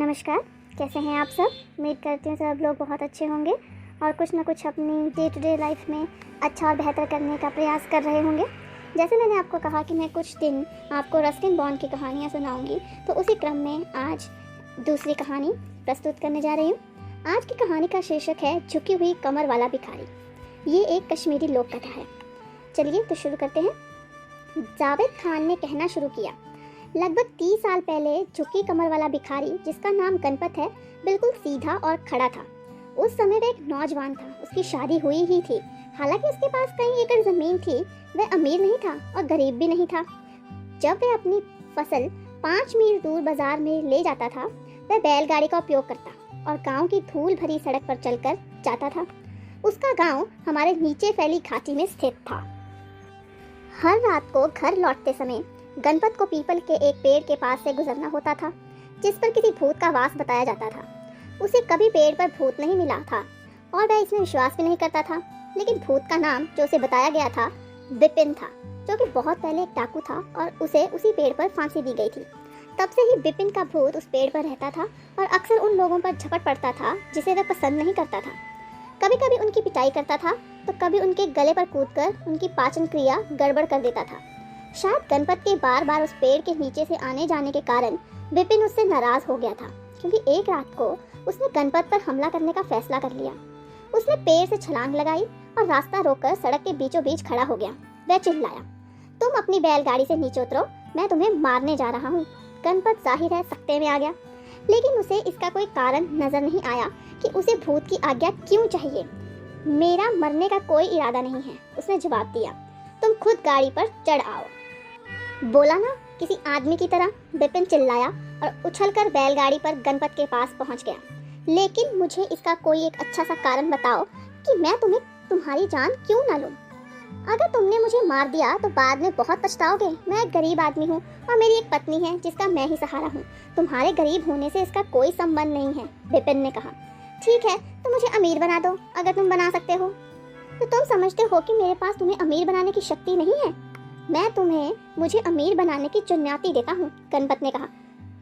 नमस्कार। कैसे हैं आप सब? उम्मीद करती हूँ सब लोग बहुत अच्छे होंगे और कुछ ना कुछ अपनी डे टू डे लाइफ में अच्छा और बेहतर करने का प्रयास कर रहे होंगे। जैसे मैंने आपको कहा कि मैं कुछ दिन आपको रस्किन बॉन्ड की कहानियाँ सुनाऊंगी, तो उसी क्रम में आज दूसरी कहानी प्रस्तुत करने जा रही हूँ। आज की कहानी का शीर्षक है झुकी हुई कमर वाला भिखारी। ये एक कश्मीरी लोक कथा है। चलिए तो शुरू करते हैं। जावेद खान ने कहना शुरू किया, लगभग 30 साल पहले झुकी कमर वाला भिखारी, जिसका नाम गणपत है, बिल्कुल सीधा और खड़ा था। उस समय वह एक नौजवान था। उसकी शादी हुई ही थी। हालांकि उसके पास कई एकड़ जमीन थी। वह अमीर नहीं था और गरीब भी नहीं था। जब वह अपनी फसल 5 मील दूर बाजार में ले जाता था, वह बैलगाड़ी का उपयोग करता और गांव की धूल भरी सड़क पर चलकर जाता था। उसका गांव हमारे नीचे फैली घाटी में स्थित था। हर रात को घर लौटते समय गणपत को पीपल के एक पेड़ के पास से गुजरना होता था, जिस पर किसी भूत का वास बताया जाता था। उसे कभी पेड़ पर भूत नहीं मिला था और वह इसमें विश्वास भी नहीं करता था। लेकिन भूत का नाम जो उसे बताया गया था विपिन था, जो कि बहुत पहले एक डाकू था और उसे उसी पेड़ पर फांसी दी गई थी। तब से ही विपिन का भूत उस पेड़ पर रहता था और अक्सर उन लोगों पर झपट पड़ता था जिसे वह पसंद नहीं करता था। कभी कभी उनकी पिटाई करता था तो कभी उनके गले पर कूदकर उनकी पाचन क्रिया गड़बड़ कर देता था। शायद गणपत के बार बार उस पेड़ के नीचे से आने जाने के कारण विपिन उससे नाराज हो गया था, क्योंकि एक रात को उसने गणपत पर हमला करने का फैसला कर लिया। उसने पेड़ से छलांग लगाई और रास्ता रोककर सड़क के बीचों बीच खड़ा हो गया। वह चिल्लाया, तुम अपनी बैलगाड़ी से नीचे उतरो, मैं तुम्हें मारने जा रहा हूँ। गणपत जाहिर है सख्ते में आ गया, लेकिन उसे इसका कोई कारण नजर नहीं आया कि उसे भूत की आज्ञा क्यों चाहिए। मेरा मरने का कोई इरादा नहीं है, उसने जवाब दिया। तुम खुद गाड़ी पर चढ़ आओ। बोला ना, किसी आदमी की तरह, विपिन चिल्लाया और उछलकर बैलगाड़ी पर गणपत के पास पहुंच गया। लेकिन मुझे इसका कोई एक अच्छा सा कारण बताओ कि मैं तुम्हारी जान क्यों ना लूं। अगर तुमने मुझे मार दिया तो बाद में बहुत पछताओगे। मैं एक गरीब आदमी हूँ और मेरी एक पत्नी है जिसका मैं ही सहारा हूँ। तुम्हारे गरीब होने से इसका कोई संबंध नहीं है, विपिन ने कहा। ठीक है, तो मुझे अमीर बना दो अगर तुम बना सकते हो। तो तुम समझते हो कि मेरे पास तुम्हें अमीर बनाने की शक्ति नहीं है? मैं तुम्हें मुझे अमीर बनाने की चुनौती देता हूँ, गणपत ने कहा।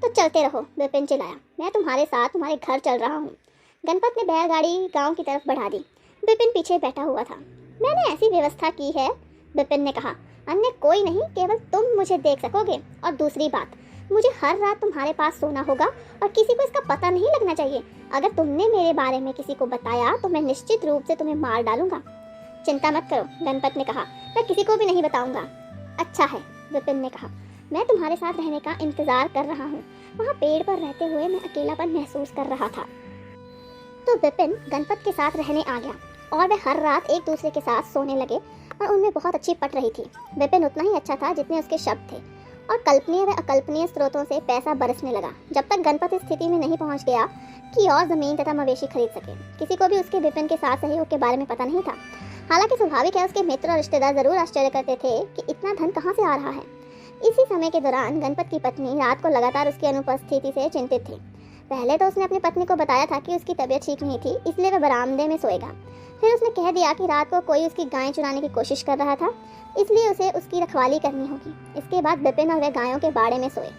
तो चलते रहो, विपिन चिल्लाया। मैं तुम्हारे साथ तुम्हारे घर चल रहा हूँ। गणपत ने बैलगाड़ी गांव की तरफ बढ़ा दी। विपिन पीछे बैठा हुआ था। मैंने ऐसी व्यवस्था की है, विपिन ने कहा, अन्य कोई नहीं, केवल तुम मुझे देख सकोगे। और दूसरी बात, मुझे हर रात तुम्हारे पास सोना होगा और किसी को इसका पता नहीं लगना चाहिए। अगर तुमने मेरे बारे में किसी को बताया तो मैं निश्चित रूप से तुम्हें मार डालूंगा। चिंता मत करो, गणपत ने कहा, मैं किसी को भी नहीं बताऊंगा। अच्छा है, विपिन ने कहा, मैं तुम्हारे साथ रहने का इंतजार कर रहा हूँ। वहाँ पेड़ पर रहते हुए मैं अकेलापन महसूस कर रहा था। तो विपिन गणपत के साथ रहने आ गया और वे हर रात एक दूसरे के साथ सोने लगे और उनमें बहुत अच्छी पट रही थी। विपिन उतना ही अच्छा था जितने उसके शब्द थे और कल्पनीय व अकल्पनीय स्रोतों से पैसा बरसने लगा, जब तक गणपत इस स्थिति में नहीं पहुंच गया कि और जमीन तथा मवेशी खरीद सके। किसी को भी उसके विपिन के साथ सहयोग के बारे में पता नहीं था। हालांकि स्वाभाविक है, उसके मित्र और रिश्तेदार जरूर आश्चर्य करते थे कि इतना धन कहाँ से आ रहा है। इसी समय के दौरान गणपत की पत्नी रात को लगातार उसकी अनुपस्थिति से चिंतित थी। पहले तो उसने अपनी पत्नी को बताया था कि उसकी तबीयत ठीक नहीं थी, इसलिए वह बरामदे में सोएगा। फिर उसने कह दिया कि रात को कोई उसकी गायें चुराने की कोशिश कर रहा था, इसलिए उसे उसकी रखवाली करनी होगी। इसके बाद विपिन और वह गायों के बाड़े में सोए।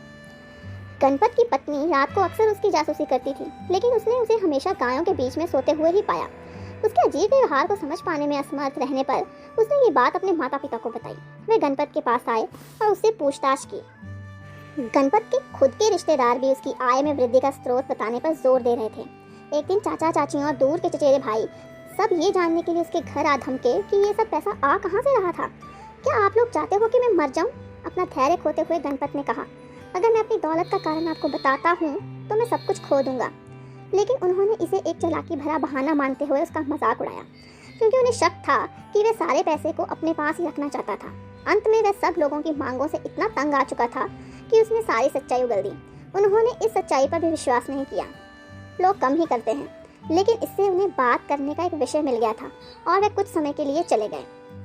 गणपत की पत्नी रात को अक्सर उसकी जासूसी करती थी, लेकिन उसने उसे हमेशा गायों के बीच में सोते हुए ही पाया। उसके अजीब व्यवहार को समझ पाने में असमर्थ रहने पर उसने ये बात अपने माता पिता को बताई। वे गणपत के पास आए और उससे पूछताछ की। गणपत के खुद के रिश्तेदार भी उसकी आय में वृद्धि का स्रोत बताने पर जोर दे रहे थे। एक दिन चाचा चाचियों और दूर के चचेरे भाई सब ये जानने के लिए उसके घर आ धमके कि ये सब पैसा आ कहाँ से रहा था। क्या आप लोग चाहते हो कि मैं मर जाऊं? अपना धैर्य खोते हुए गणपत ने कहा, अगर मैं अपनी दौलत का कारण आपको बताता हूँ तो मैं सब कुछ खो दूंगा। लेकिन उन्होंने इसे एक चालाकी भरा बहाना मानते हुए उसका मजाक उड़ाया, क्योंकि उन्हें शक था कि वह सारे पैसे को अपने पास ही रखना चाहता था। अंत में वह सब लोगों की मांगों से इतना तंग आ चुका था कि उसने सारी सच्चाई उगल दी। उन्होंने इस सच्चाई पर भी विश्वास नहीं किया। लोग कम ही करते हैं, लेकिन इससे उन्हें बात करने का एक विषय मिल गया था और वे कुछ समय के लिए चले गए।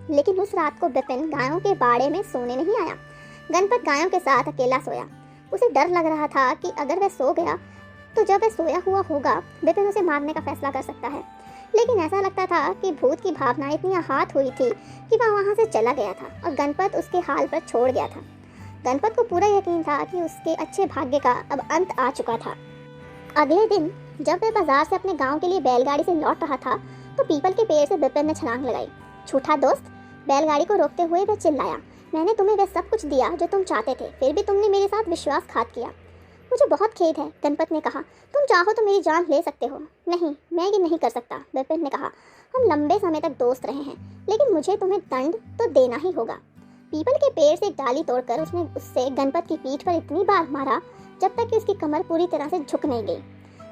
लेकिन उस रात को विपिन गायों के बाड़े में सोने नहीं आया। गणपत गायों के साथ अकेला सोया। उसे डर लग रहा था कि अगर वह सो गया तो जब वह सोया हुआ होगा विपिन उसे मारने का फैसला कर सकता है। लेकिन ऐसा लगता था कि भूत की भावना इतनी आहत हुई थी कि वह वहाँ से चला गया था और गणपत उसके हाल पर छोड़ गया था। गणपत को पूरा यकीन था कि उसके अच्छे भाग्य का अब अंत आ चुका था। अगले दिन जब वह बाजार से अपने गांव के लिए बैलगाड़ी से लौट रहा था तो पीपल के पेड़ से विपिन ने छलांग लगाई। झूठा दोस्त, बैलगाड़ी को रोकते हुए वह चिल्लाया, मैंने तुम्हें वह सब कुछ दिया जो तुम चाहते थे, फिर भी तुमने मेरे साथ विश्वासघात किया। मुझे बहुत खेद है, गणपत ने कहा। तुम चाहो तो मेरी जान ले सकते हो। नहीं, मैं ये नहीं कर सकता, विपिन ने कहा। हम लंबे समय तक दोस्त रहे हैं, लेकिन मुझे तुम्हें दंड तो देना ही होगा। पीपल के पेड़ से एक डाली तोड़कर उसने उससे गणपत की पीठ पर इतनी बार मारा जब तक कि उसकी कमर पूरी तरह से झुक नहीं गई।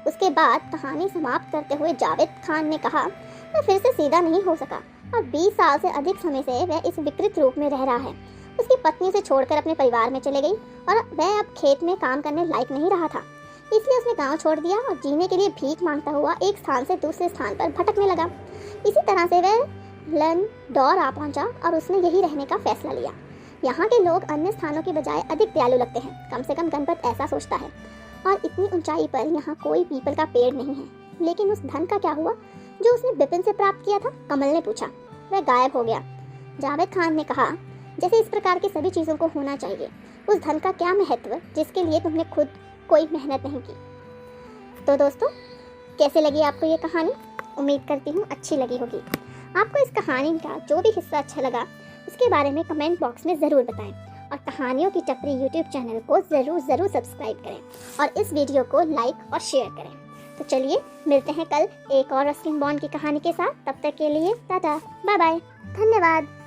उसके बाद कहानी समाप्त करते हुए जावेद खान ने कहा, वह फिर से सीधा नहीं हो सका और 20 साल से अधिक समय से वह इस विकृत रूप में रह रहा है। उसकी पत्नी उसे छोड़कर अपने परिवार में चले गई और वह अब खेत में काम करने लायक नहीं रहा था, इसलिए उसने गांव छोड़ दिया और जीने के लिए भीख मांगता हुआ एक स्थान से दूसरे स्थान पर भटकने लगा। इसी तरह से वह लंदौर आ पहुंचा और उसने यही रहने का फैसला लिया। यहाँ के लोग अन्य स्थानों की बजाय अधिक दयालु लगते हैं, कम से कम गणपत ऐसा सोचता है। और इतनी ऊंचाई पर यहाँ कोई पीपल का पेड़ नहीं है। लेकिन उस धन का क्या हुआ जो उसने विपिन से प्राप्त किया था? कमल ने पूछा। वह गायब हो गया, जावेद खान ने कहा। जैसे इस प्रकार की सभी चीज़ों को होना चाहिए। उस धन का क्या महत्व जिसके लिए तुमने खुद कोई मेहनत नहीं की। तो दोस्तों, कैसे लगी आपको ये कहानी? उम्मीद करती हूँ अच्छी लगी होगी। आपको इस कहानी का जो भी हिस्सा अच्छा लगा उसके बारे में कमेंट बॉक्स में ज़रूर बताएं और कहानियों की टपरी यूट्यूब चैनल को ज़रूर सब्सक्राइब करें और इस वीडियो को लाइक और शेयर करें। तो चलिए मिलते हैं कल एक और रस्किन बॉन्ड की कहानी के साथ। तब तक के लिए टाटा, बाय बाय, धन्यवाद।